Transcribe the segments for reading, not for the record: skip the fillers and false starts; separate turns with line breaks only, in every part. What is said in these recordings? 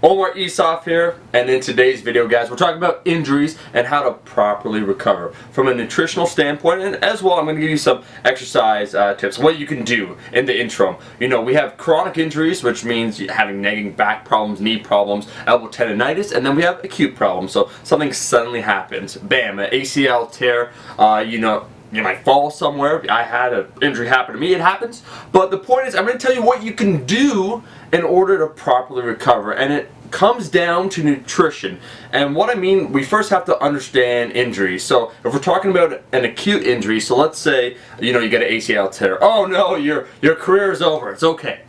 Omar Esaf here, and in today's video, guys, we're talking about injuries and how to properly recover from a nutritional standpoint, and as well, I'm going to give you some exercise tips, what you can do in the interim. You know, we have chronic injuries, which means having nagging back problems, knee problems, elbow tendonitis, and then we have acute problems. So something suddenly happens, bam, an ACL tear, you might fall somewhere. I had an injury happen to me. It happens. But the point is, I'm going to tell you what you can do in order to properly recover. And it comes down to nutrition. And what I mean, we first have to understand injuries. So if we're talking about an acute injury, so let's say, you get an ACL tear. Oh no, your career is over. It's okay.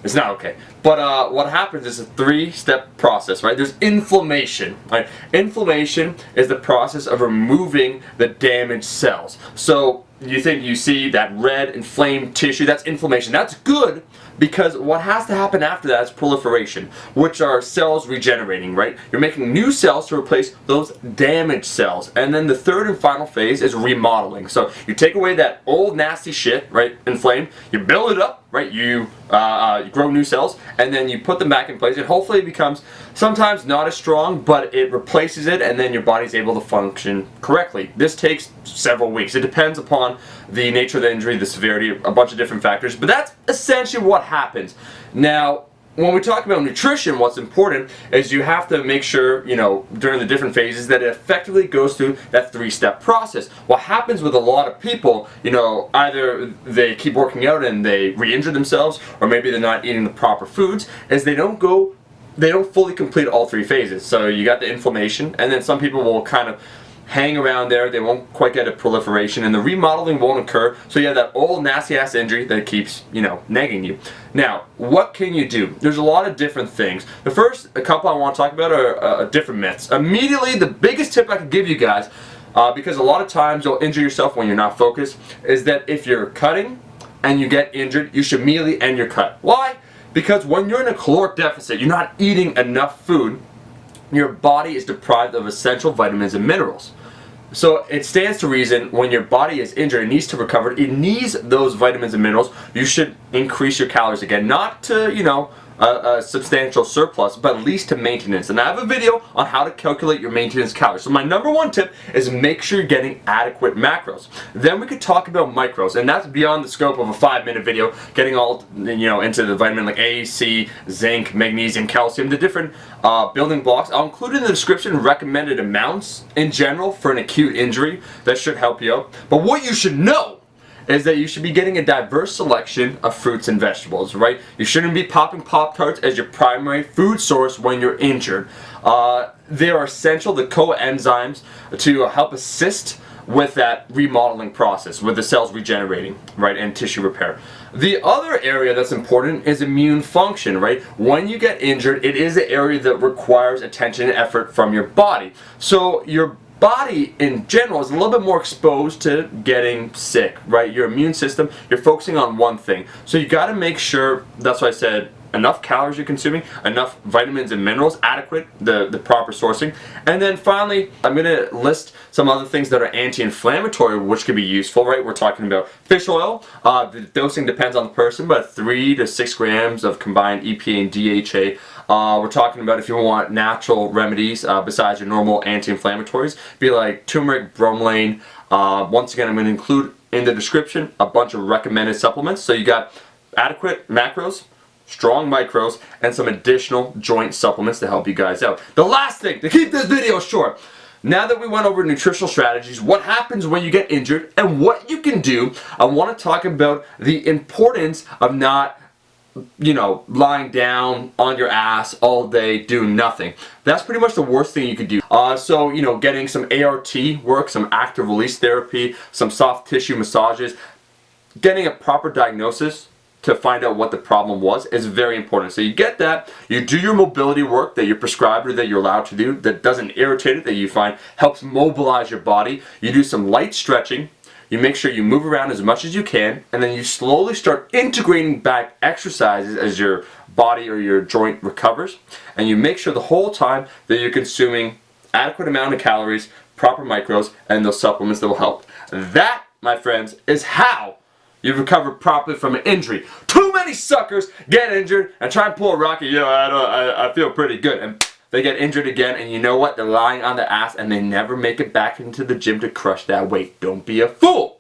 It's not okay. But what happens is a three-step process, right? There's inflammation, right? Inflammation is the process of removing the damaged cells. So you see that red inflamed tissue, that's inflammation. That's good because what has to happen after that is proliferation, which are cells regenerating, right? You're making new cells to replace those damaged cells. And then the third and final phase is remodeling. So you take away that old nasty shit, right, inflamed, you build it up, right? You grow new cells, and then you put them back in place. It hopefully becomes sometimes not as strong, but it replaces it, and then your body's able to function correctly. This takes several weeks. It depends upon the nature of the injury, the severity, a bunch of different factors, but that's essentially what happens. Now, when we talk about nutrition, what's important is you have to make sure, during the different phases that it effectively goes through that three-step process. What happens with a lot of people, either they keep working out and they re-injure themselves, or maybe they're not eating the proper foods, is they don't fully complete all three phases. So you got the inflammation, and then some people will kind of hang around there, they won't quite get a proliferation, and the remodeling won't occur, so you have that old nasty ass injury that keeps, nagging you. Now, what can you do? There's a lot of different things. The first couple I want to talk about are different myths. Immediately, the biggest tip I can give you guys, because a lot of times you'll injure yourself when you're not focused, is that if you're cutting and you get injured, you should immediately end your cut. Why? Because when you're in a caloric deficit, you're not eating enough food, your body is deprived of essential vitamins and minerals. So it stands to reason when your body is injured, it needs to recover, it needs those vitamins and minerals, you should increase your calories again. Not to, a substantial surplus, but at least to maintenance. And I have a video on how to calculate your maintenance calories. So my number one tip is make sure you're getting adequate macros. Then we could talk about micros, and that's beyond the scope of a 5-minute video, getting all into the vitamin like A, C, zinc, magnesium, calcium, the different building blocks. I'll include in the description recommended amounts in general for an acute injury that should help you out. But what you should know is that you should be getting a diverse selection of fruits and vegetables, right? You shouldn't be popping Pop-Tarts as your primary food source when you're injured. They are essential, the coenzymes, to help assist with that remodeling process, with the cells regenerating, right, and tissue repair. The other area that's important is immune function, right? When you get injured, it is an area that requires attention and effort from your body. So your body in general is a little bit more exposed to getting sick, right? Your immune system, you're focusing on one thing. So you got to make sure, that's why I said enough calories you're consuming, enough vitamins and minerals, adequate, the proper sourcing. And then finally, I'm going to list some other things that are anti-inflammatory, which can be useful, right? We're talking about fish oil. The dosing depends on the person, but 3 to 6 grams of combined EPA and DHA. We're talking about if you want natural remedies besides your normal anti-inflammatories, be like turmeric, bromelain. Once again, I'm going to include in the description a bunch of recommended supplements. So you got adequate macros, strong micros, and some additional joint supplements to help you guys out. The last thing, to keep this video short, now that we went over nutritional strategies, what happens when you get injured, and what you can do, I want to talk about the importance of not lying down on your ass all day doing nothing. That's pretty much the worst thing you could do. So, getting some ART work, some active release therapy, some soft tissue massages, getting a proper diagnosis to find out what the problem was is very important. So you get that, you do your mobility work that you're prescribed or that you're allowed to do that doesn't irritate it, that you find helps mobilize your body. You do some light stretching. You make sure you move around as much as you can, and then you slowly start integrating back exercises as your body or your joint recovers, and you make sure the whole time that you're consuming adequate amount of calories, proper micros, and those supplements that will help. That, my friends, is how you've recovered properly from an injury. Too many suckers get injured and try and pull a Rocky, I feel pretty good. And they get injured again, and you know what? They're lying on their ass and they never make it back into the gym to crush that weight. Don't be a fool.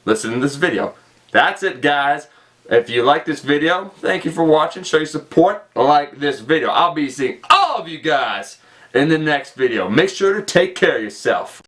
Listen to this video. That's it, guys. If you like this video, thank you for watching. Show your support. Like this video. I'll be seeing all of you guys in the next video. Make sure to take care of yourself.